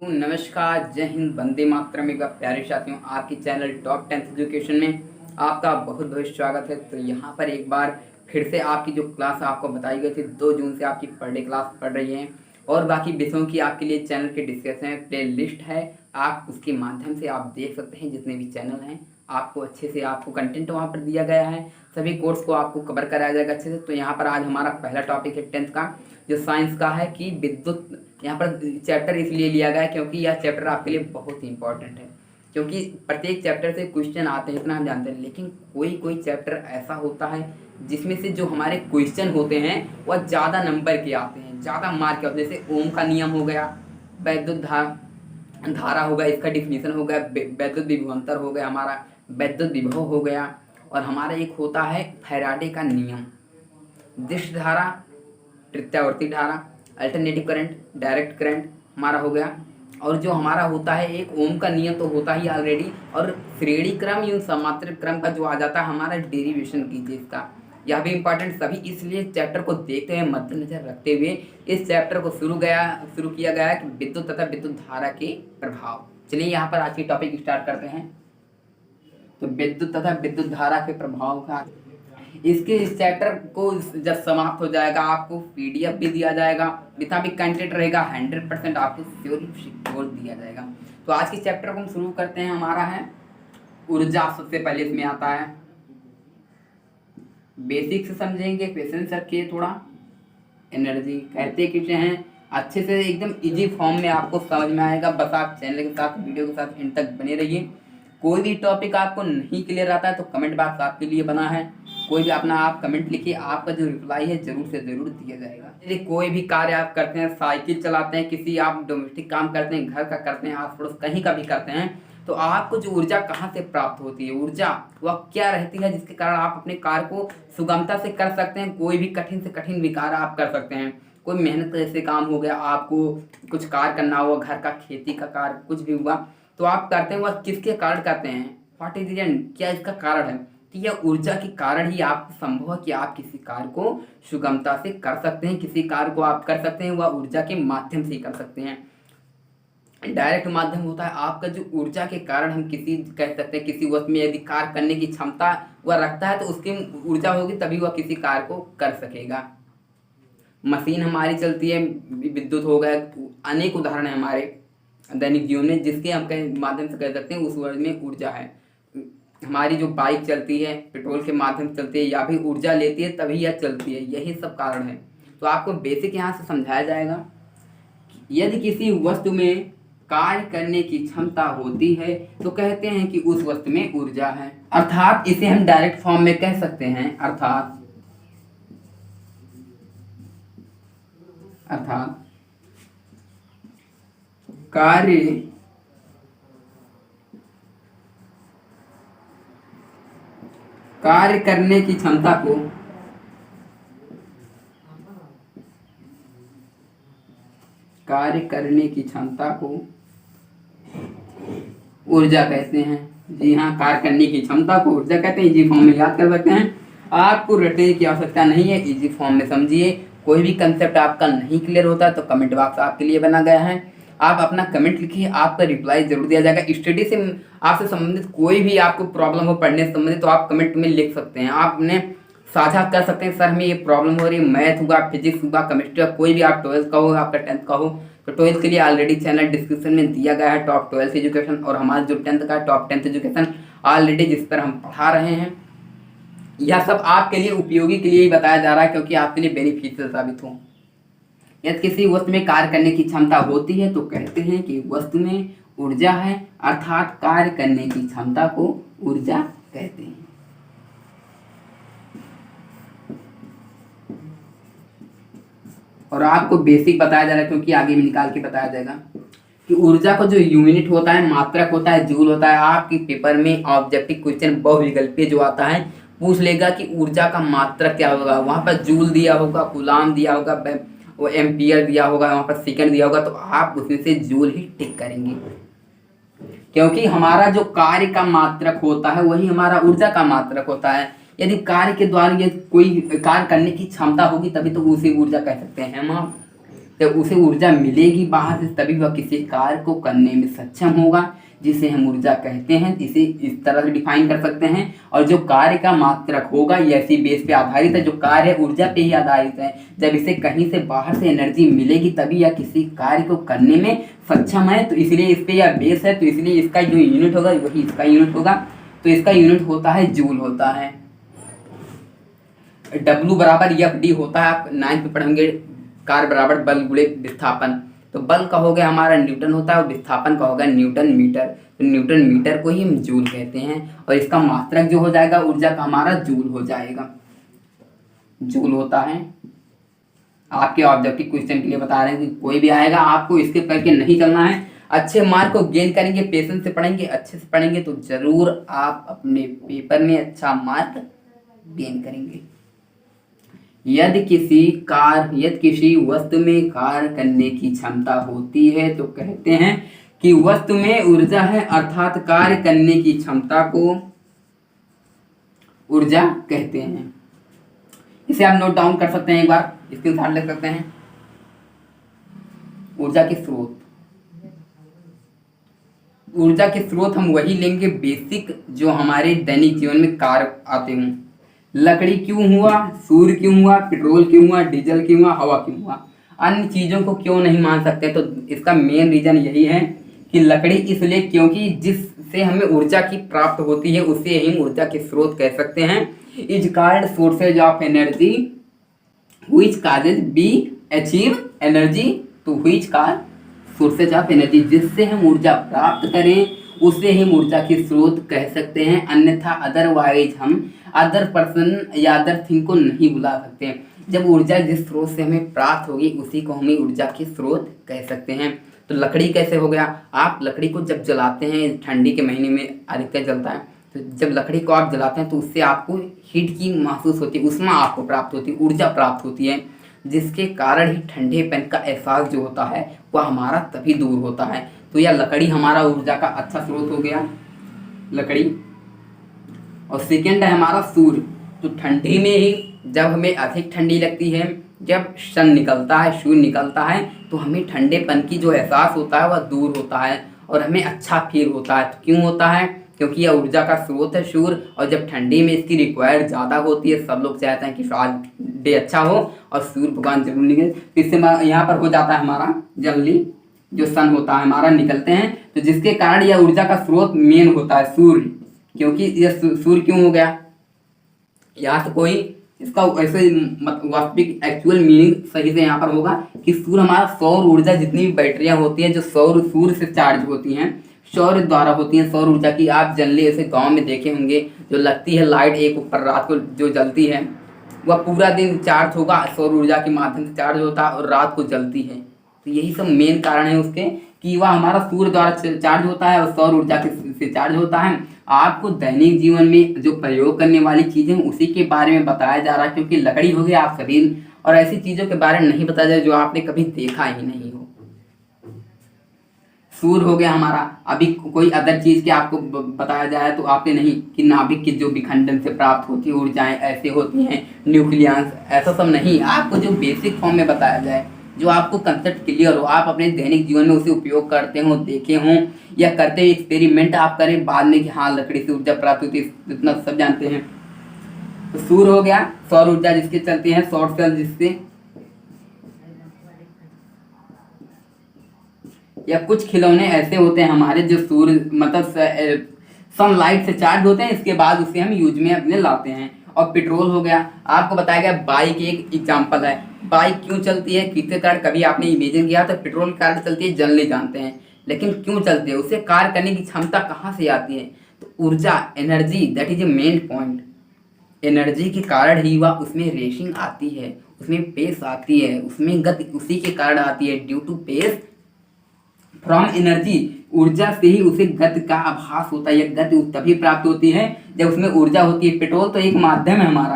तो नमस्कार, जय हिंद, वंदे मातरम। एक बार प्यारे साथियों, आपके चैनल टॉप 10th एजुकेशन में आपका बहुत बहुत स्वागत है। तो यहाँ पर एक बार फिर से आपकी जो क्लास आपको बताई गई थी 2 जून से आपकी पर डे क्लास पढ़ रही है और बाकी विषयों की आपके लिए चैनल के डिस्कशन प्ले लिस्ट है। आप उसके माध्यम से आप देख सकते हैं, जितने भी चैनल हैं आपको अच्छे से आपको कंटेंट वहाँ पर दिया गया है। सभी कोर्स को आपको कवर कराया जाएगा अच्छे से। तो यहाँ पर आज हमारा पहला टॉपिक है 10th का, जो साइंस का है कि विद्युत। यहाँ पर चैप्टर इसलिए लिया गया है क्योंकि यह चैप्टर आपके लिए बहुत ही इंपॉर्टेंट है, क्योंकि प्रत्येक चैप्टर से क्वेश्चन आते हैं, इतना हम जानते हैं। लेकिन कोई कोई चैप्टर ऐसा होता है जिसमें से जो हमारे क्वेश्चन होते हैं वह ज़्यादा नंबर के आते हैं, ज़्यादा मार्क के होते हैं। जैसे ओम का नियम हो गया, वैद्युत धारा हो गया, इसका डिफिनीशन हो गया, वैद्युत विभवांतर हो गया, हमारा वैद्युत विभव हो गया, और हमारा एक होता है फैराडे का नियम, दिश धारा, प्रत्यावर्ती धारा, अल्टरनेटिव करंट, डायरेक्ट करंट हमारा हो गया। और जो हमारा होता है एक ओम का नियम तो होता ही ऑलरेडी, और श्रेणी क्रम या समांतर क्रम का जो आ जाता है हमारा डेरिवेशन कीजिए इसका, यह भी इंपॉर्टेंट सभी। इसलिए चैप्टर को देखते हुए मद्देनजर रखते हुए इस चैप्टर को शुरू किया गया है कि विद्युत तथा विद्युत धारा के प्रभाव। चलिए यहाँ पर आज की टॉपिक स्टार्ट करते हैं। तो विद्युत तथा विद्युत धारा के प्रभाव का इस चैप्टर को जब समाप्त हो जाएगा आपको पीडीएफ भी दिया जाएगा, जितना भी कंटेंट रहेगा 100% आपको सिक्योर दिया जाएगा। तो आज के चैप्टर को हम शुरू करते हैं। हमारा है ऊर्जा। सबसे पहले इसमें आता है बेसिक से समझेंगे, पेशेंस रखिए थोड़ा। एनर्जी कहते किसे हैं, अच्छे से एकदम इजी फॉर्म में आपको समझ में आएगा। बस आप चैनल के साथ वीडियो के साथ एंड तक बने रहिए। कोई भी टॉपिक आपको नहीं क्लियर आता है तो कमेंट बॉक्स आपके लिए बना है, कोई भी अपना आप कमेंट लिखिए, आपका जो रिप्लाई है जरूर से जरूर दिया जाएगा। यदि कोई भी कार्य आप करते हैं, साइकिल चलाते हैं, किसी आप डोमेस्टिक काम करते हैं, घर का करते हैं, आस पड़ोस कहीं का भी करते हैं, तो आपको जो ऊर्जा कहाँ से प्राप्त होती है, ऊर्जा वह क्या रहती है जिसके कारण आप अपने कार्य को सुगमता से कर सकते हैं। कोई भी कठिन से कठिन भी कार्य आप कर सकते हैं। कोई मेहनत जैसे काम हो गया, आपको कुछ कार्य करना हुआ, घर का खेती का कार्य कुछ भी हुआ तो आप करते हैं, वह किसके कारण करते हैं, व्हाट इज रीजन, क्या इसका कारण है। तो यह ऊर्जा के कारण ही आपको संभव है कि आप किसी कार्य को सुगमता से कर सकते हैं। किसी कार्य को आप कर सकते हैं वह ऊर्जा के माध्यम से ही कर सकते हैं। डायरेक्ट माध्यम होता है आपका जो ऊर्जा के कारण हम किसी कह सकते हैं किसी वस्तु में यदि कार्य करने की क्षमता वह रखता है तो उसकी ऊर्जा होगी, तभी वह किसी कार्य को कर सकेगा। मशीन हमारी चलती है, विद्युत हो गया, अनेक उदाहरण है हमारे दैनिक जीवन में जिसके हम कहीं माध्यम से कह सकते हैं उस वर्ग में ऊर्जा है। हमारी जो बाइक चलती है पेट्रोल के माध्यम से चलती है, या भी ऊर्जा लेती है तभी यह चलती है, यही सब कारण है। तो आपको बेसिक यहाँ से समझाया जाएगा। यदि किसी वस्तु में कार्य करने की क्षमता होती है तो कहते हैं कि उस वस्तु में ऊर्जा है। अर्थात इसे हम डायरेक्ट फॉर्म में कह सकते हैं, अर्थात कार्य करने की क्षमता को ऊर्जा कहते हैं। जी हाँ, कार्य करने की क्षमता को ऊर्जा कहते हैं। इजी फॉर्म में याद कर सकते हैं, आपको रटने की आवश्यकता नहीं है, इजी फॉर्म में समझिए। कोई भी कंसेप्ट आपका नहीं क्लियर होता तो कमेंट बॉक्स आपके लिए बना गया है, आप अपना कमेंट लिखिए, आपका रिप्लाई जरूर दिया जाएगा। स्टडी से आपसे संबंधित कोई भी आपको प्रॉब्लम हो पढ़ने से संबंधित तो आप कमेंट में लिख सकते हैं, आप अपने साझा कर सकते हैं। सर हमें ये प्रॉब्लम हो रही है, मैथ हुआ, फिजिक्स हुआ, केमिस्ट्री हुआ, कोई भी आप 12th का हो, आपका 10th का हो, तो 12th के लिए ऑलरेडी चैनल डिस्क्रिप्शन में दिया गया है टॉप 12th एजुकेशन, और हमारा जो 10th का टॉप 10th एजुकेशन ऑलरेडी जिस पर हम पढ़ा रहे हैं। यह सब आपके लिए उपयोगी के लिए ही बताया जा रहा है, क्योंकि आपके लिए बेनिफिशियल साबित हो। यदि किसी वस्तु में कार्य करने की क्षमता होती है तो कहते हैं कि वस्तु में ऊर्जा है, अर्थात कार्य करने की क्षमता को ऊर्जा कहते हैं। और आपको बेसिक बताया जा रहा है क्योंकि आगे भी निकाल के बताया जाएगा कि ऊर्जा का जो यूनिट होता है, मात्रक होता है, जूल होता है। आपके पेपर में ऑब्जेक्टिव क्वेश्चन बहुविकल्पीय जो आता है पूछ लेगा कि ऊर्जा का मात्रक क्या होगा, वहां पर जूल दिया होगा, कूलाम दिया होगा, वो एम्पियर दिया होगा, वहां पर सेकंड दिया होगा, तो आप उसमें से जूल ही टिक करेंगे, क्योंकि हमारा जो कार्य का मात्रक होता है वही हमारा ऊर्जा का मात्रक होता है। यदि कार्य के द्वारा यदि कोई कार्य करने की क्षमता होगी तभी तो उसे ऊर्जा कह सकते हैं हम। जब उसे ऊर्जा मिलेगी बाहर से तभी वह किसी कार्य को करने में सक्षम होगा, जिसे हम ऊर्जा कहते हैं। इसे इस तरह से डिफाइन कर सकते हैं। और जो कार्य का मात्रक होगा ये ऐसी बेस पे आधारित है, जो कार्य ऊर्जा पे ही आधारित है। जब इसे कहीं से बाहर से एनर्जी मिलेगी तभी यह किसी कार्य को करने में सक्षम है, तो इसलिए इस पे यह बेस है, तो इसलिए इसका जो यूनिट होगा वही इसका यूनिट होगा। तो इसका यूनिट होता है जूल होता है। W बराबर FD होता है, आप 9th में पढ़ेंगे। कार्य बराबर बल गुणे विस्थापन। तो बल का हो गया हमारा न्यूटन होता है और विस्थापन का होगा न्यूटन मीटर। तो न्यूटन मीटर को ही हम जूल कहते हैं और इसका मात्रक जो हो जाएगा ऊर्जा का हमारा जूल हो जाएगा। जूल होता है। आपके ऑब्जेक्टिव क्वेश्चन के लिए बता रहे हैं कि कोई भी आएगा आपको इसके करके नहीं चलना है। अच्छे मार्क को गेन करेंगे, पेशेंस से पढ़ेंगे, अच्छे से पढ़ेंगे तो जरूर आप अपने पेपर में अच्छा मार्क गेन करेंगे। यदि किसी वस्तु में कार्य करने की क्षमता होती है तो कहते हैं कि वस्तु में ऊर्जा है, अर्थात कार्य करने की क्षमता को ऊर्जा कहते हैं। इसे आप नोट डाउन कर सकते हैं, एक बार स्क्रीनशॉट ले सकते हैं। ऊर्जा के स्रोत, ऊर्जा के स्रोत हम वही लेंगे बेसिक जो हमारे दैनिक जीवन में कार्य आते हों। लकड़ी क्यों हुआ, सूर्य क्यों हुआ, पेट्रोल क्यों हुआ, डीजल क्यों हुआ, हवा क्यों हुआ, अन्य चीज़ों को क्यों नहीं मान सकते। तो इसका मेन रीजन यही है कि लकड़ी इसलिए क्योंकि जिससे हमें ऊर्जा की प्राप्त होती है उसे हम ऊर्जा के स्रोत कह सकते हैं। Is called sources of energy which causes be achieve energy. तो which called sources of energy, जिससे हम ऊर्जा प्राप्त करें उसे हम ऊर्जा के स्रोत कह सकते हैं। अन्यथा अदरवाइज हम अदर पर्सन या अदर थिंग को नहीं बुला सकते। जब ऊर्जा जिस स्रोत से हमें प्राप्त होगी उसी को हमें ऊर्जा के स्रोत कह सकते हैं। तो लकड़ी कैसे हो गया, आप लकड़ी को जब जलाते हैं, ठंडी के महीने में अधिकतर जलता है, तो जब लकड़ी को आप जलाते हैं तो उससे आपको हीट की महसूस होती है, उसमें आपको प्राप्त होती है, ऊर्जा प्राप्त होती है, जिसके कारण ही ठंडेपन का एहसास जो होता है वह हमारा तभी दूर होता है। तो यह लकड़ी हमारा ऊर्जा का अच्छा स्रोत हो गया, लकड़ी। और सेकेंड है हमारा सूर्य। तो ठंडी में ही जब हमें अधिक ठंडी लगती है, जब सन निकलता है, सूर्य निकलता है, तो हमें ठंडेपन की जो एहसास होता है वह दूर होता है और हमें अच्छा फील होता है। तो क्यों होता है, क्योंकि यह ऊर्जा का स्रोत है सूर्य। और जब ठंडी में इसकी रिक्वायर्ड ज़्यादा होती है, सब लोग चाहते हैं कि आज डे अच्छा हो और सूर्य भगवान जरूर निकले, तो इससे यहाँ पर हो जाता है हमारा जल्दी जो सन होता है हमारा निकलते हैं। तो जिसके कारण यह ऊर्जा का स्रोत मेन होता है सूर्य। क्योंकि यह सूर्य क्यों हो गया, यहाँ से कोई इसका ऐसे वास्तविक एक्चुअल मीनिंग सही से यहाँ पर होगा कि सूर्य हमारा सौर ऊर्जा, जितनी भी बैटरियाँ होती हैं जो सूर्य से चार्ज होती हैं, सौर द्वारा होती हैं, सौर ऊर्जा की आप जनरली ऐसे गांव में देखे होंगे जो लगती है लाइट एक ऊपर रात को जो जलती है, वह पूरा दिन चार्ज होगा, सौर ऊर्जा के माध्यम से चार्ज होता है और रात को जलती है। तो यही सब मेन कारण है उसके कि वह हमारा सूर्य द्वारा चार्ज होता है और सौर ऊर्जा से चार्ज होता है। आपको दैनिक जीवन में जो प्रयोग करने वाली चीज़ें उसी के बारे में बताया जा रहा है, क्योंकि लकड़ी हो गया आप शरीर और ऐसी चीज़ों के बारे में नहीं बताया जाए जो आपने कभी देखा ही नहीं हो। सूर्य हो गया हमारा, अभी कोई अदर चीज़ के आपको बताया जाए तो आपने नहीं कि नाभिक की जो विखंडन से प्राप्त होती है ऊर्जाएं ऐसे होती हैं, न्यूक्लियस, ऐसा सब नहीं। आपको जो बेसिक फॉर्म में बताया जाए, जो आपको कंसेप्ट क्लियर हो, आप अपने दैनिक जीवन में उसे उपयोग करते हो, देखे हों या करते हुए एक्सपेरिमेंट आप करें बाद में कि हाँ लकड़ी से ऊर्जा प्राप्त होती है, इतना सब जानते हैं। तो सूर्य हो गया, सौर ऊर्जा जिसके चलती है, सौर सेल जिससे, या कुछ खिलौने ऐसे होते हैं हमारे जो सूर्य मतलब सनलाइट से चार्ज होते हैं, इसके बाद उसे हम यूज में अपने लाते हैं। और पेट्रोल हो गया, आपको बताया गया बाइक एक एग्जाम्पल है। बाइक क्यों चलती है, किसके कारण कभी आपने इमेजिन किया तो पेट्रोल के कारण चलती है, जनरली जानते हैं, लेकिन क्यों चलती है, उसे कार्य करने की क्षमता कहाँ से आती है, तो ऊर्जा, energy, that is a main point. Energy के कारण ही वह उसमें रेसिंग आती है, उसमें पेस आती है, उसमें गति उसी के कारण आती है, due to pace from energy. ऊर्जा से ही उसे गति का आभास होता है, गति तभी प्राप्त होती है जब उसमें ऊर्जा होती है। पेट्रोल तो एक माध्यम है हमारा,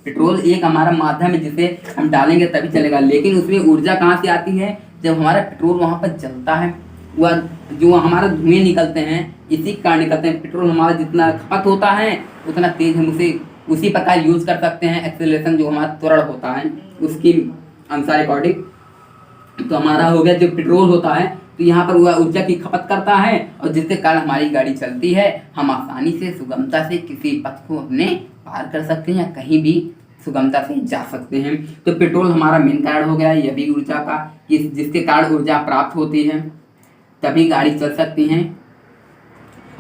पेट्रोल एक हमारा माध्यम है जिसे हम डालेंगे तभी चलेगा, लेकिन उसमें ऊर्जा कहाँ से आती है, जब हमारा पेट्रोल वहाँ पर जलता है, वह जो हमारा धुएं निकलते हैं इसी कारण निकलते हैं। पेट्रोल हमारा जितना खपत होता है उतना तेज हम उसे उसी प्रकार यूज कर सकते हैं। एक्सेलरेशन जो हमारा त्वरण होता है उसकी अनुसार अकॉर्डिंग। तो हमारा हो गया जो पेट्रोल होता है, तो यहाँ पर वह ऊर्जा की खपत करता है और जिसके कारण हमारी गाड़ी चलती है। हम आसानी से सुगमता से किसी पथ को अपने पार कर सकते हैं या कहीं भी सुगमता से जा सकते हैं। तो पेट्रोल हमारा मेन कारण हो गया यह भी ऊर्जा का, जिसके कारण ऊर्जा प्राप्त होती है तभी गाड़ी चल सकती हैं।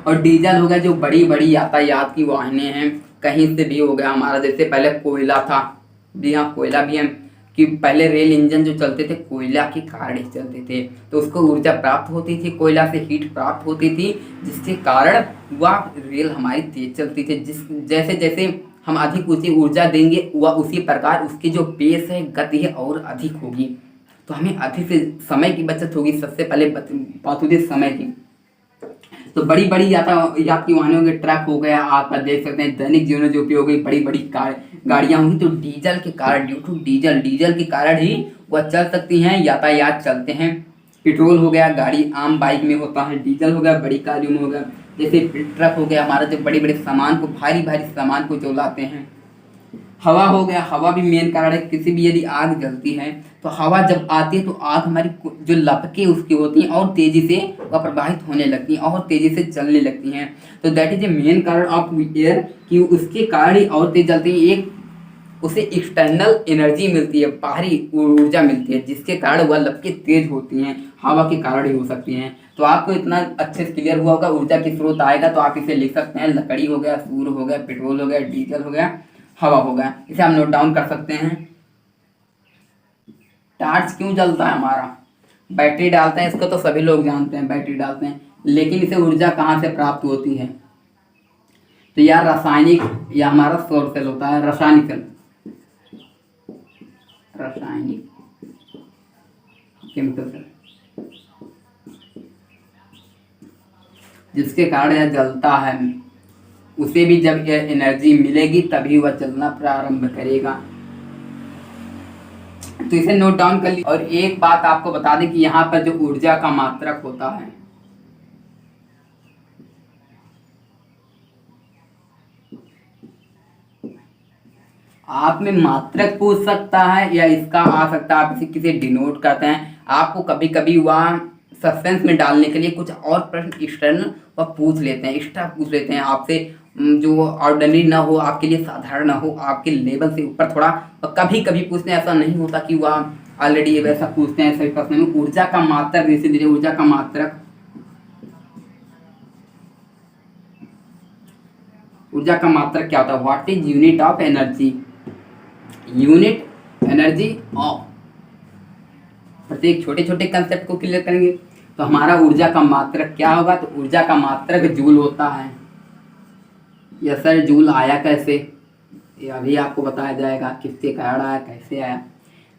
और डीजल हो गया जो बड़ी बड़ी यातायात की वाहनें हैं, कहीं से भी हो गया हमारा, जैसे पहले कोयला था, जी हाँ कोयला भी है, कि पहले रेल इंजन जो चलते थे कोयला के कारण ही चलते थे, तो उसको ऊर्जा प्राप्त होती थी, कोयला से हीट प्राप्त होती थी, जिसके कारण वह रेल हमारी तेज चलती थी। जैसे जैसे हम अधिक ऊँची ऊर्जा देंगे वह उसी प्रकार उसकी जो पेस है, गति है और अधिक होगी, तो हमें अधिक से समय की बचत होगी। सबसे पहले बात होती है समय की। तो बड़ी बड़ी यातायात की वाहनों के ट्रक हो गया, आप देख सकते हैं दैनिक जीवन में जो उपयोग हुई बड़ी बड़ी गाड़ियां होंगी, तो डीजल के कारण, ड्यू टू डीजल के कारण ही वह चल सकती हैं, यातायात चलते हैं। पेट्रोल हो गया गाड़ी आम बाइक में होता है, डीजल हो गया बड़ी गाड़ियों में हो गया, जैसे ट्रक हो गया हमारा जो बड़े बड़े सामान को, भारी भारी सामान को जो लाते हैं। हवा हो गया, हवा भी मेन कारण है। किसी भी यदि आग जलती है तो हवा जब आती है तो आग हमारी जो लपकें उसकी होती हैं और तेजी से वह प्रवाहित होने लगती हैं और तेजी से चलने लगती हैं। तो दैट इज ए मेन कारण ऑफ एयर, कि उसके कारण ही और तेज चलती है। एक उसे एक्सटर्नल एनर्जी मिलती है, बाहरी ऊर्जा मिलती है, जिसके कारण वह लपकें तेज होती हैं, हवा के कारण ही हो सकती हैं। तो आपको इतना अच्छे से क्लियर हुआ होगा। ऊर्जा की स्रोत आएगा तो आप इसे लिख सकते हैं, लकड़ी हो गया, सूर्य हो गया, पेट्रोल हो गया, डीजल हो गया, हवा होगा। इसे हम नोट डाउन कर सकते हैं। टार्च क्यों जलता है हमारा? बैटरी डालते हैं, इसको तो सभी लोग जानते हैं, बैटरी डालते हैं, लेकिन इसे ऊर्जा कहाँ से प्राप्त होती है? तो यार रासायनिक, या हमारा सौर सेल होता है, रासायनिक केमिकल सेल, जिसके कारण यह जलता है। उसे भी जब यह एनर्जी मिलेगी तभी वह चलना प्रारंभ करेगा। तो इसे नोट डाउन कर लीजिए। और एक बात आपको बता दें कि यहाँ पर जो ऊर्जा का मात्रक होता है, आप में मात्रक पूछ सकता है या इसका आ सकता है, आप इसे किसे डिनोट करते हैं। आपको कभी कभी वह सस्पेंस में डालने के लिए कुछ और प्रश्न एक्सटर्नल वह पूछ लेते हैं, एक्स्ट्रा पूछ लेते हैं आपसे, जो ऑर्डिनरी ना हो, आपके लिए साधारण ना हो, आपके लेवल से ऊपर थोड़ा कभी कभी पूछते हैं। ऐसा नहीं होता कि वह ऑलरेडी वैसा पूछते हैं सभी प्रश्न में। ऊर्जा का मात्रक, जैसे धीरे ऊर्जा का मात्रक, ऊर्जा का मात्रक क्या होता है? What is unit of energy? Unit energy of, प्रत्येक छोटे छोटे कंसेप्ट को क्लियर करेंगे। तो हमारा ऊर्जा का मात्रक क्या होगा? तो ऊर्जा का मात्रक जूल होता है। यस सर, जूल आया कैसे? ये अभी आपको बताया जाएगा, किसके कारण आया, कैसे आया।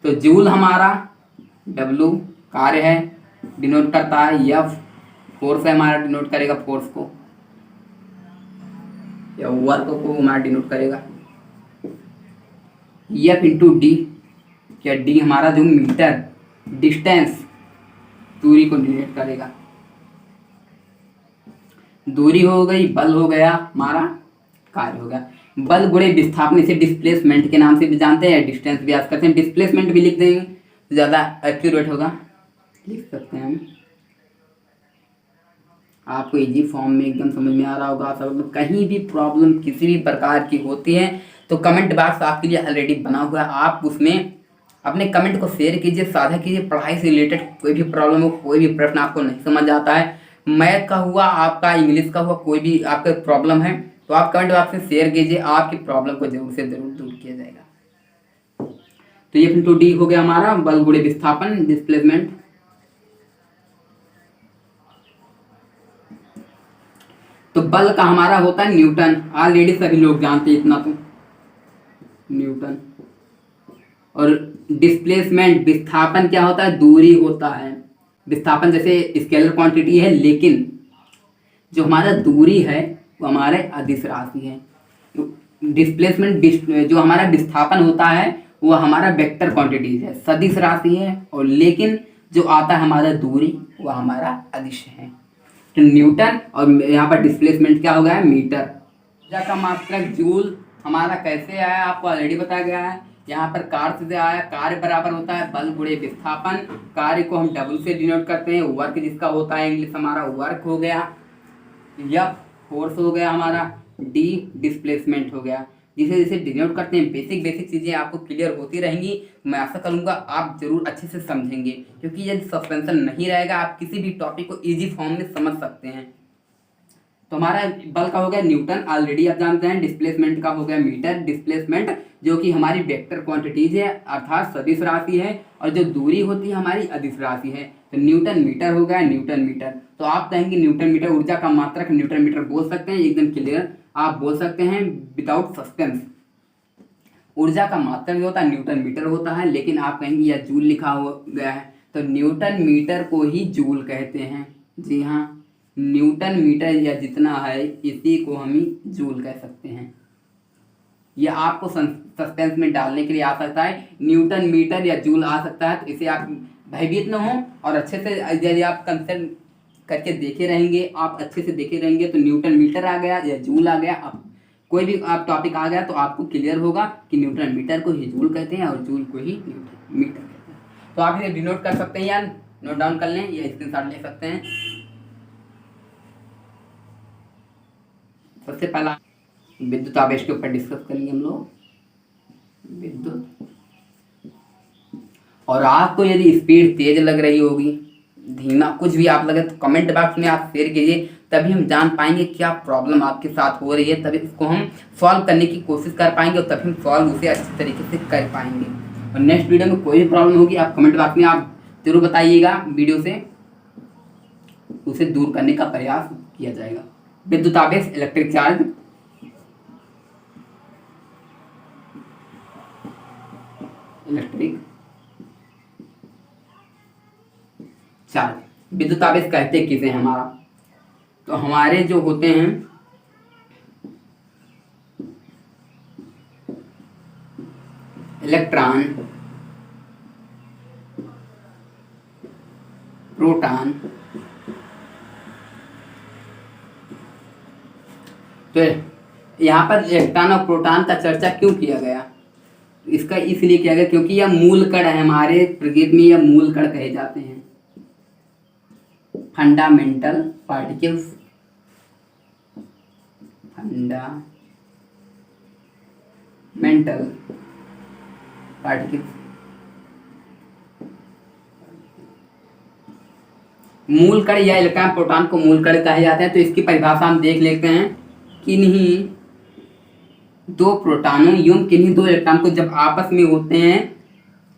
तो जूल हमारा W कार्य है, डिनोट करता है। F फोर्स है हमारा, डिनोट करेगा फोर्स को, या वर्क को हमारा डिनोट करेगा। F इंटू डी, क्या डी हमारा जो मीटर, डिस्टेंस, दूरी को डिनोट करेगा। दूरी हो गई, बल हो गया, हमारा कार्य हो गया। बल गुणे विस्थापन, इसे डिस्प्लेसमेंट के नाम से भी जानते हैं, डिस्टेंस भी याद करते हैं। डिस्प्लेसमेंट भी लिख देंगे तो ज़्यादा एक्यूरेट होगा, लिख सकते हैं हम। आपको इजी फॉर्म में एकदम समझ में आ रहा होगा। सब कहीं भी प्रॉब्लम किसी भी प्रकार की होती है तो कमेंट बॉक्स आपके लिए ऑलरेडी बना हुआ है, आप उसमें अपने कमेंट को शेयर कीजिए, साझा कीजिए। पढ़ाई से रिलेटेड कोई भी प्रॉब्लम हो, कोई भी प्रश्न आपको नहीं समझ आता है, मैथ का हुआ, आपका इंग्लिश का हुआ, कोई भी आपका प्रॉब्लम है, तो आप कमेंट बॉक्स में शेयर कीजिए, आपकी प्रॉब्लम को जरूर से जरूर दूर किया जाएगा। तो ये फिर 2D हो गया हमारा, बल गुणे विस्थापन, डिस्प्लेसमेंट। तो बल का हमारा होता है न्यूटन, ऑलरेडी सभी लोग जानते हैं इतना तो, न्यूटन। और डिस्प्लेसमेंट, विस्थापन क्या होता है? दूरी होता है। विस्थापन जैसे स्केलर क्वांटिटी है, लेकिन जो हमारा दूरी है वो हमारे अदिश राशि है। डिस्प्लेसमेंट, जो हमारा विस्थापन होता है वो हमारा वेक्टर क्वांटिटी है, सदिश राशि है, और लेकिन जो आता है हमारा दूरी वह हमारा अदिश है। तो न्यूटन, और यहाँ पर डिस्प्लेसमेंट क्या हो गया है? मीटर। ऊर्जा का मात्रक जूल हमारा कैसे आया आपको ऑलरेडी बताया गया है। यहाँ पर कार्य से आया, कार्य बराबर होता है बल गुणे विस्थापन। कार्य को हम डब्ल्यू से डिनोट करते हैं, वर्क जिसका होता है इंग्लिश हमारा वर्क हो गया, एफ फोर्स हो गया हमारा, डी डिस्प्लेसमेंट हो गया। जिसे जिसे डिनोट करते हैं बेसिक चीज़ें आपको क्लियर होती रहेंगी। मैं आशा करूँगा आप जरूर अच्छे से समझेंगे, क्योंकि यदि सस्पेंशन नहीं रहेगा आप किसी भी टॉपिक को इजी फॉर्म में समझ सकते हैं। तो हमारा बल का हो गया न्यूटन, ऑलरेडी आप जानते हैं। डिस्प्लेसमेंट का हो गया मीटर, डिस्प्लेसमेंट जो कि हमारी वेक्टर क्वांटिटीज है अर्थात सदिश राशि है, और जो दूरी होती है हमारी अदिश राशि है। तो न्यूटन मीटर हो गया, न्यूटन मीटर। तो आप कहेंगे न्यूटन मीटर ऊर्जा का मात्रक न्यूटन मीटर बोल सकते हैं, एकदम क्लियर आप बोल सकते हैं विदाउट सस्पेंस। ऊर्जा का मात्रक जो होता है न्यूटन मीटर होता है, लेकिन आप कहेंगे यह जूल लिखा हो गया है, तो न्यूटन मीटर को ही जूल कहते हैं। जी हाँ, न्यूटन मीटर या जितना है इसी को हम ही जूल कह सकते हैं। यह आपको सस्पेंस में डालने के लिए आ सकता है, न्यूटन मीटर या जूल आ सकता है, तो इसे आप भयभीत न हो और अच्छे से यदि आप कंसर्न करके देखे रहेंगे, आप अच्छे से देखे रहेंगे तो न्यूटन मीटर आ गया या जूल आ गया। आप कोई भी आप टॉपिक आ गया तो आपको क्लियर होगा कि न्यूटन मीटर को ही जूल कहते हैं और जूल को ही न्यूटन मीटर कहते हैं। तो आप इसे डिनोट कर सकते हैं या नोट डाउन कर लें या स्क्रीनशॉट ले सकते हैं। सबसे पहला विद्युत आवेश के ऊपर डिस्कस करेंगे हम लोग, विद्युत। और आपको यदि स्पीड तेज लग रही होगी, धीमा, कुछ भी आप लगे तो कमेंट बॉक्स में आप शेयर कीजिए, तभी हम जान पाएंगे क्या प्रॉब्लम आपके साथ हो रही है, तभी उसको हम सॉल्व करने की कोशिश कर पाएंगे और तभी हम सॉल्व उसे अच्छी तरीके से कर पाएंगे। और नेक्स्ट वीडियो में कोई भी प्रॉब्लम होगी आप कमेंट बॉक्स में आप जरूर बताइएगा, वीडियो से उसे दूर करने का प्रयास किया जाएगा। विद्युत आवेश इलेक्ट्रिक चार्ज, इलेक्ट्रिक चार्ज विद्युत आवेश कहते किसे हमारा, तो हमारे जो होते हैं इलेक्ट्रॉन, प्रोटॉन, तो यहाँ पर इलेक्ट्रॉन और प्रोटॉन का चर्चा क्यों किया गया, इसका इसलिए किया गया क्योंकि यह मूल कण है, हमारे प्रकृति में यह मूल कण कहे जाते हैं, फंडामेंटल पार्टिकल्स, फंडामेंटल पार्टिकल्स। मूल कण या इलेक्ट्रॉन प्रोटॉन को मूल कण कहे जाते हैं। तो इसकी परिभाषा हम देख लेते हैं, किन्हीं दो प्रोटॉनों एवं किन्हीं दो इलेक्ट्रॉन को जब आपस में होते हैं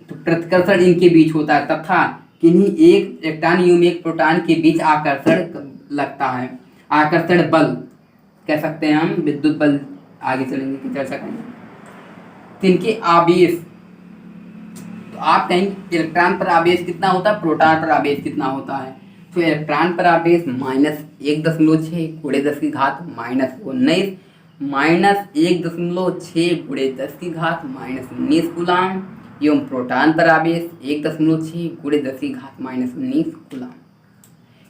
तो प्रतिकर्षण इनके बीच होता है, तथा किन्हीं एक इलेक्ट्रॉन एवं एक प्रोटॉन के बीच आकर्षण लगता है। आकर्षण बल कह सकते हैं हम, विद्युत बल आगे चलेंगे की चर्चा करेंगे। तिनके आवेश, तो आप कहेंगे इलेक्ट्रॉन पर आवेश कितना होता है, प्रोटॉन पर आवेश कितना होता है, तो इलेक्ट्रॉन पर आवेश -1.6 गुणे 10 की घात -19 -1.6 गुणे 10 की घात -19 कूलाम, एवं प्रोटॉन पर आवेश 1.6 गुणे 10 की घात -19 कूलाम।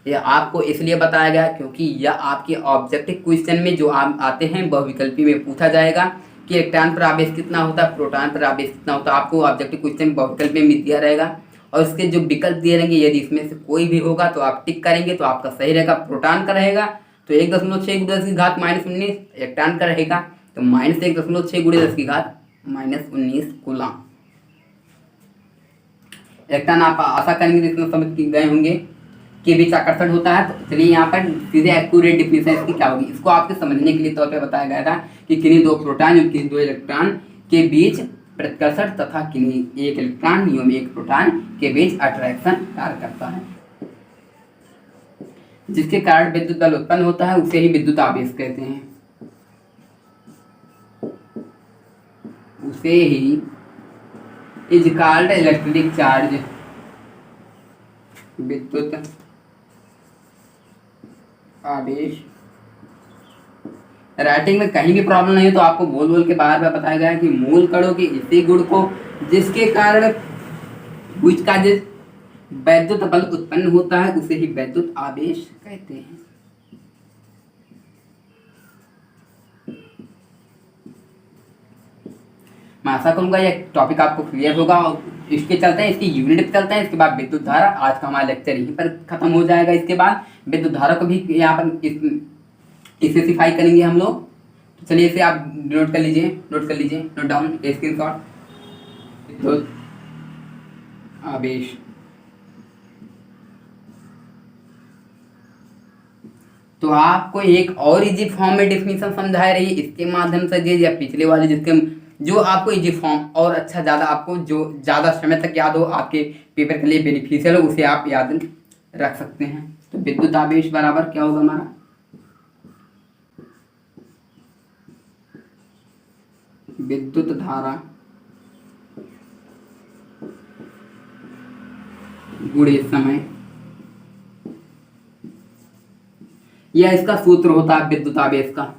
यह आपको इसलिए बताया गया क्योंकि यह आपके ऑब्जेक्टिव क्वेश्चन में जो आप आते हैं बहुविकल्पी में पूछा जाएगा कि इलेक्ट्रॉन पर आवेश कितना होता है, प्रोटॉन पर आवेश कितना होता है। आपको ऑब्जेक्टिव क्वेश्चन में बहुविकल्पी में दिया रहेगा और इसके जो विकल्प दिए रहेंगे यदि इसमें से कोई भी होगा तो आप टिक करेंगे तो आपका सही रहेगा। प्रोटॉन का रहेगा तो 1.6 गुणे 10 की घात -19, इलेक्ट्रॉन का रहेगा तो -1.6 गुणे 10 की घात -19 कूलाम। इलेक्ट्रॉन आप आशा करेंगे इसमें समझ गए होंगे के बीच आकर्षण होता है। तो चलिए यहाँ पर सीधे एक्यूरेट डिफिनेशन इसकी क्या होगी, इसको आपके समझने के लिए तौर पर बताया गया था कि किन्हीं दो प्रोटॉन एवं किन्हीं दो इलेक्ट्रॉन के बीच प्रतिकर्षण तथा किन्हीं एक इलेक्ट्रॉन एवं एक प्रोटॉन के बीच अट्रैक्शन कार्य करता है, जिसके कारण विद्युत बल उत्पन्न होता है, उसे ही विद्युत आवेश कहते हैं। उसे he is called electric charge, विद्युत आवेश। राइटिंग में कहीं भी प्रॉब्लम नहीं है तो आपको बोल बोल के बार बार बताया गया कि मूल कणों के इसी गुण को जिसके कारण वैद्युत बल उत्पन्न होता है उसे ही वैद्युत आवेश कहते हैं। मैं आशा करूँगा यह टॉपिक आपको क्लियर होगा। और इसके चलते हैं, इसकी यूनिट पे चलते हैं। इसके बाद विद्युत धारा, आज का हमारा लेक्चर यहीं पर खत्म हो जाएगा। इसके बाद विद्युत धारा को भी यहाँ पर स्पेसिफाई करेंगे हम लोग। तो चलिए इसे आप नोट कर लीजिए, नोट डाउन, स्क्रीनशॉट। विद्युत आवेश, तो आपको एक और इजी फॉर्म में डेफिनेशन समझाए रही, इसके माध्यम से ये या पिछले वाले जिसके जो आपको इजी फॉर्म और अच्छा ज़्यादा आपको जो ज़्यादा समय तक याद हो, आपके पेपर के लिए बेनिफिशियल हो, उसे आप याद रख सकते हैं। तो विद्युत आवेश बराबर क्या होगा हमारा, विद्युत धारा गुणे समय, यह इसका सूत्र होता है विद्युत आवेश का,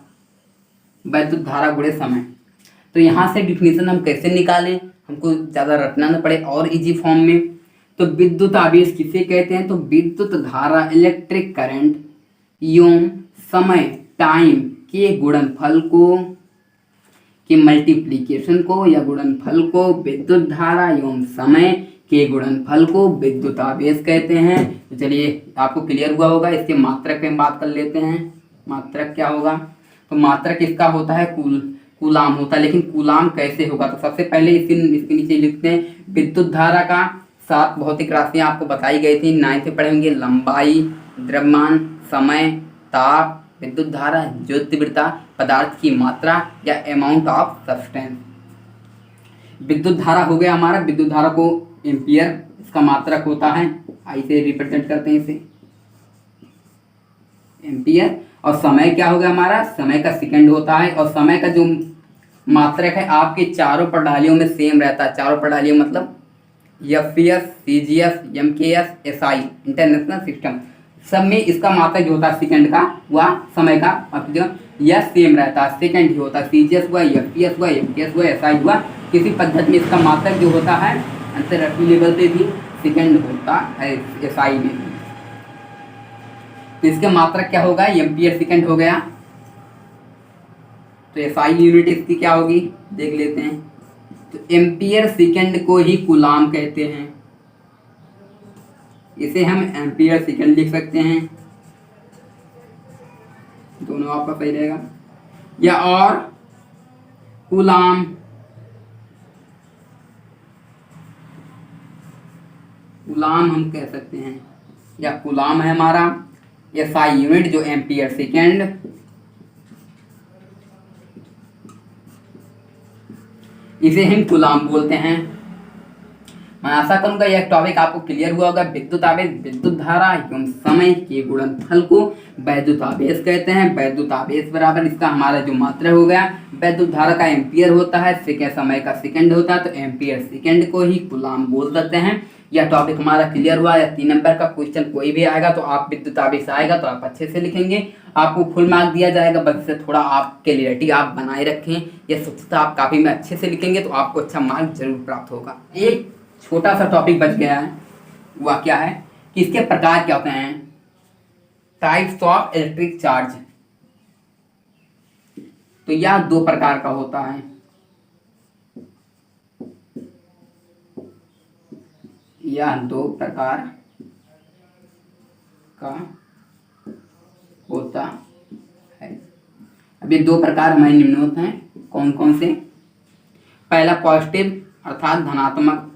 विद्युत धारा गुणे समय। तो यहाँ से डिफिनीशन हम कैसे निकालें, हमको ज़्यादा रटना न पड़े और इजी फॉर्म में। तो विद्युत आवेश किसे कहते हैं, तो विद्युत धारा इलेक्ट्रिक करंट एवं समय टाइम के गुणनफल को, के मल्टीप्लिकेशन को या गुणनफल को विद्युत धारा एवं समय के गुणनफल को विद्युत आवेश कहते हैं। तो चलिए आपको क्लियर हुआ होगा। इसके मात्रक पे हम बात कर लेते हैं। मात्रक क्या होगा, तो मात्रक इसका होता है कूलाम होता है। लेकिन कूलाम कैसे होगा, तो सबसे पहले इसके नीचे लिखते हैं विद्युत धारा का 7 भौतिक राशियां आपको बताई गई थी, 9th में पढ़ेंगे। लंबाई, द्रव्यमान, समय, ताप, विद्युत धारा, ज्योतिर्विद्युता, पदार्थ की मात्रा या अमाउंट ऑफ सब्सटेंस। विद्युत धारा हो गया हमारा, विद्युत धारा को एम्पियर इसका मात्रक होता है, आई से रिप्रेजेंट करते हैं इसे एम्पियर। और समय क्या हो गया हमारा, समय का सेकंड होता है। और समय का जो मात्रक है आपके चारों प्रणालियों में सेम रहता है। चारों प्रणालियों मतलब FPS, CGS, MKS, SI, international system, सब में इसका मात्रक जो होता है सेकंड का, वह समय का मतलब यह सेम रहता है, सेकंड ही होता है। सीजीएस हुआ, एफपीएस हुआ, एमकेएस हुआ, एसआई हुआ, किसी पद्धति में इसका मात्रक जो होता है अंतर्राष्ट्रीय लेवल पे भी सेकंड होता है, एसआई में भी। तो इसका मात्रक क्या होगा, एम्पियर सेकंड हो गया। तो एसआई यूनिट इसकी क्या होगी देख लेते हैं। तो एम्पियर सेकंड को ही कूलाम कहते हैं, इसे हम एम्पियर सेकंड लिख सकते हैं, दोनों आपका सही रहेगा। या और कूलाम, कूलाम हम कह सकते हैं, या कूलाम है हमारा एसआई यूनिट जो एम्पियर सेकंड। इसे हम कूलाम बोलते हैं। मैं आशा करूंगा यह टॉपिक आपको क्लियर हुआ होगा। विद्युत आवेश, विद्युत धारा एवं समय के गुणनफल को वैद्युत आवेश कहते हैं। वैद्युत आवेश बराबर इसका हमारा जो मात्रक हो गया, वैद्युत धारा का एम्पियर होता है, समय का सेकंड होता है, तो एम्पियर सेकंड को ही कूलाम बोल देते हैं। यह टॉपिक हमारा क्लियर हुआ। या 3 नंबर का क्वेश्चन कोई भी आएगा तो आप विद्युत आवेश आएगा तो आप अच्छे से लिखेंगे, आपको फुल मार्क दिया जाएगा। बस इससे थोड़ा आप क्लियरिटी आप बनाए रखें, यह स्वच्छता आप काफ़ी में अच्छे से लिखेंगे तो आपको अच्छा मार्क जरूर प्राप्त होगा। एक छोटा सा टॉपिक बच गया है, वह क्या है कि इसके प्रकार क्या होते हैं, टाइप्स ऑफ इलेक्ट्रिक चार्ज। तो यह 2 प्रकार का होता है। यह 2 प्रकार का होता है। अब ये 2 प्रकार हमारे निम्नलिखित हैं, कौन कौन से। पहला पॉजिटिव अर्थात धनात्मक,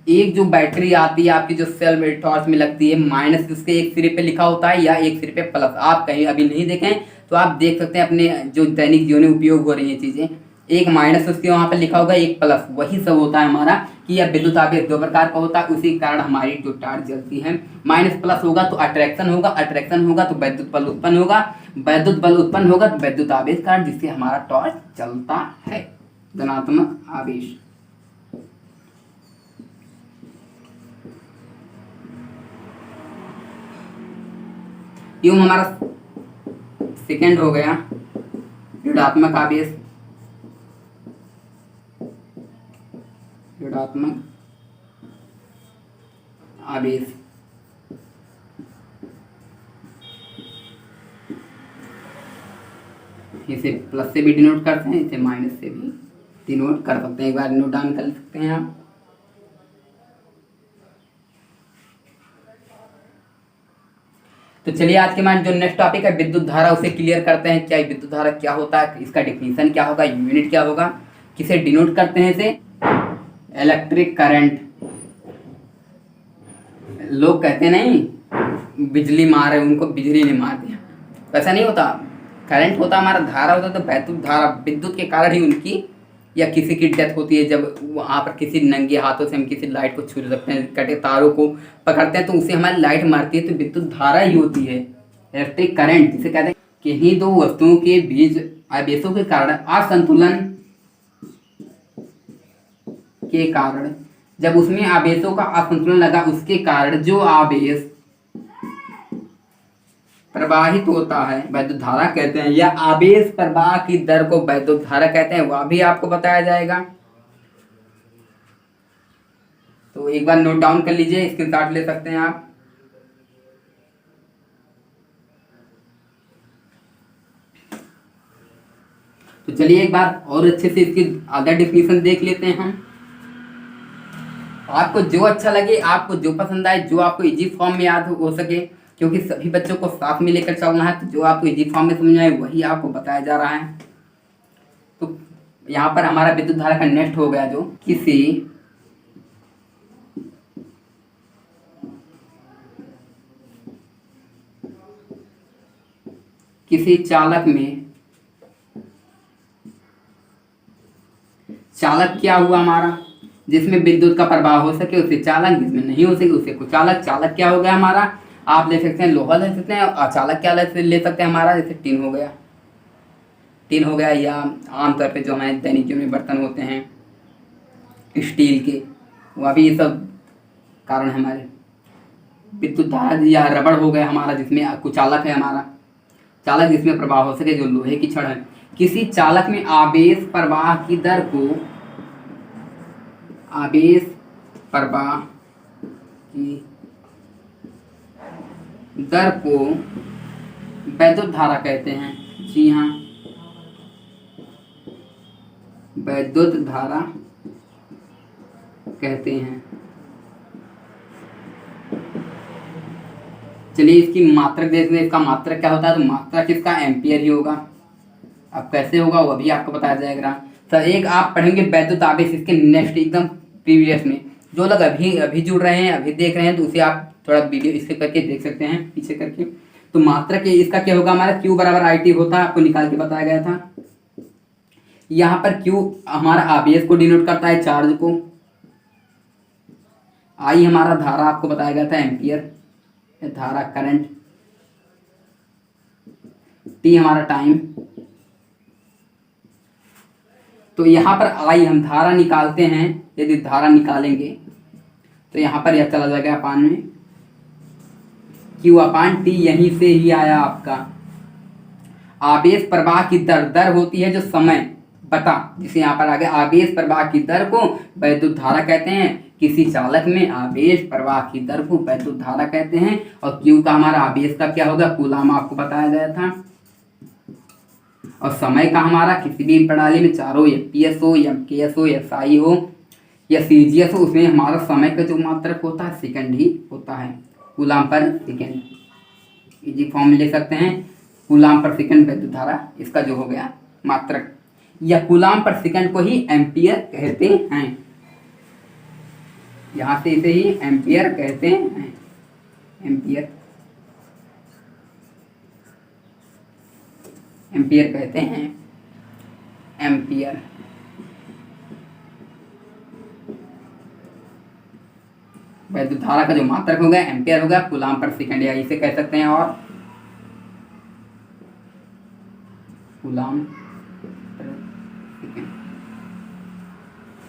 एक जो बैटरी आती है आपकी जो सेल में टॉर्च में लगती है, माइनस उसके एक सिरे पे लिखा होता है या एक सिरे पे प्लस। आप कहीं अभी नहीं देखें तो आप देख सकते हैं अपने जो दैनिक जीवन में उपयोग हो रही है चीज़ें, एक माइनस उसके वहाँ पे लिखा होगा, एक प्लस, वही सब होता है हमारा कि यह विद्युत आवेश 2 प्रकार का होता है। उसी कारण हमारी जो टॉर्च जलती है, माइनस प्लस होगा तो अट्रैक्शन होगा, अट्रैक्शन होगा तो वैद्युत बल उत्पन्न होगा, वैद्युत बल उत्पन्न होगा तो वैद्युत आवेश कारण जिससे हमारा टॉर्च चलता है, धनात्मक आवेश। यूं हमारा सेकंड हो गया ऋणात्मक आवेश, ऋणात्मक आवेश। इसे प्लस से भी डिनोट करते हैं, इसे माइनस से भी डिनोट कर सकते हैं, एक बार नोट डाउन कर सकते हैं आप। तो चलिए आज के हमारे जो नेक्स्ट टॉपिक है विद्युत धारा, उसे क्लियर करते हैं। क्या विद्युत धारा क्या होता है, इसका डिफिनीशन क्या होगा, यूनिट क्या होगा, किसे डिनोट करते हैं इसे। इलेक्ट्रिक करंट, लोग कहते नहीं बिजली मारे, उनको बिजली ने मार दिया, वैसा नहीं होता। करंट होता हमारा, धारा होता तो वैद्युत धारा, विद्युत के कारण ही उनकी या किसी की डेथ होती है। जब वहाँ पर किसी नंगे हाथों से हम किसी लाइट को छू सकते हैं, कटे तारों को पकड़ते हैं तो उसे हमारी लाइट मारती है, तो विद्युत धारा ही होती है इलेक्ट्रिक करंट, जिसे कहते हैं। किन्हीं दो वस्तुओं के बीच आवेशों के कारण असंतुलन के कारण, जब उसमें आवेशों का असंतुलन लगा, उसके कारण जो आवेश प्रवाहित होता है वैद्युत धारा कहते हैं, या आवेश प्रवाह की दर को वैद्युत धारा कहते हैं, वह भी आपको बताया जाएगा। तो एक बार नोट डाउन कर लीजिए, स्क्रीनशॉट ले सकते हैं आप। तो चलिए एक बार और अच्छे से इसकी अदर डिफिनीशन देख लेते हैं हम। आपको जो अच्छा लगे, आपको जो पसंद आए, जो आपको इजी फॉर्म में याद हो सके, क्योंकि सभी बच्चों को साथ में लेकर चलना है, तो जो आपको इजी फॉर्म में समझ आए वही आपको बताया जा रहा है। तो यहाँ पर हमारा विद्युत धारा का नेक्स्ट हो गया, जो किसी चालक में, चालक क्या हुआ हमारा, जिसमें विद्युत का प्रवाह हो सके उसे चालक, जिसमें नहीं हो सके उसे कुचालक। चालक क्या हो गया हमारा, आप ले सकते हैं लोहा ले सकते हैं, और अचालक क्या ले सकते हैं हमारा, जैसे टिन हो गया, टिन हो गया, या आमतौर पे जो हमारे दैनिक जीवन में बर्तन होते हैं स्टील के, वह भी ये सब कारण हमारे। विद्युत धारा या रबड़ हो गया हमारा, जिसमें कुचालक है हमारा, चालक जिसमें प्रवाह हो सके, जो लोहे की छड़ है। किसी चालक में आवेश प्रवाह की दर को, आवेश प्रवाह की दर को वैद्युत धारा कहते हैं। जी हाँ, वैद्युत धारा कहते हैं। चलिए इसकी मात्रक देखते हैं, इसका मात्रक क्या होता है। तो मात्रक इसका एम्पियर ही होगा। अब कैसे होगा वो भी आपको बताया जाएगा। सर एक आप पढ़ेंगे वैद्युत आवेश, इसके नेक्स्ट एकदम प्रीवियस में। जो लोग अभी जुड़ रहे हैं, अभी देख रहे हैं, तो उसे आप थोड़ा वीडियो स्किप करके देख सकते हैं पीछे करके। तो मात्रक इसका क्या होगा हमारा, Q बराबर IT होता है, आपको निकाल के बताया गया था। यहाँ पर Q हमारा आवेश को डिनोट करता है, चार्ज को। I हमारा धारा आपको बताया गया था, एम्पियर धारा करंट। T हमारा टाइम। तो यहाँ पर I हम धारा निकालते हैं, यदि धारा निकालेंगे तो यहाँ पर यह चला जाएगा अपान में, Q अपान T यहीं से ही आया आपका। आवेश प्रवाह की दर होती है जो समय बटा, जिसे यहाँ पर आ गया आवेश प्रवाह की दर को वैद्युत धारा कहते हैं। किसी चालक में आवेश प्रवाह की दर को वैद्युत धारा कहते हैं। और Q का हमारा आवेश का क्या होगा, कूलाम आपको बताया गया था। और समय का हमारा किसी भी प्रणाली में चारों FPS हो या KS हो या SI हो या CGS हो, उसमें हमारा समय का जो मात्रक होता है सेकंड ही होता है, कूलाम पर सेकंड। इजी फॉर्म ले सकते हैं, कूलाम पर सेकंड वैद्युत धारा, इसका जो हो गया मात्रक। या कूलाम पर सेकंड को ही एम्पियर कहते हैं, यहाँ से इसे ही एम्पियर कहते हैं। एम्पियर एम्पियर कहते हैं, एम्पियर। वैद्युत धारा का जो मात्रक हो गया एम्पियर हो गया, कूलाम पर सेकंड, या इसे कह सकते हैं और कूलाम पर सेकंड।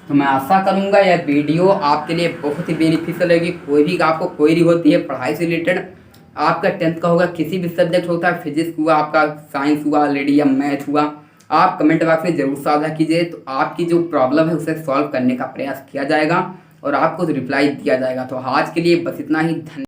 तो मैं आशा करूंगा यह वीडियो आपके लिए बहुत ही बेनिफिशियल होगी। कोई भी आपको क्वेरी होती है पढ़ाई से रिलेटेड, आपका 10th का होगा, किसी भी सब्जेक्ट होता है, फिजिक्स हुआ, आपका साइंस हुआ ऑलरेडी, या मैथ हुआ, आप कमेंट बॉक्स में जरूर साझा कीजिए। तो आपकी जो प्रॉब्लम है उसे सॉल्व करने का प्रयास किया जाएगा और आपको रिप्लाई दिया जाएगा। तो आज के लिए बस इतना ही। धन्यवाद।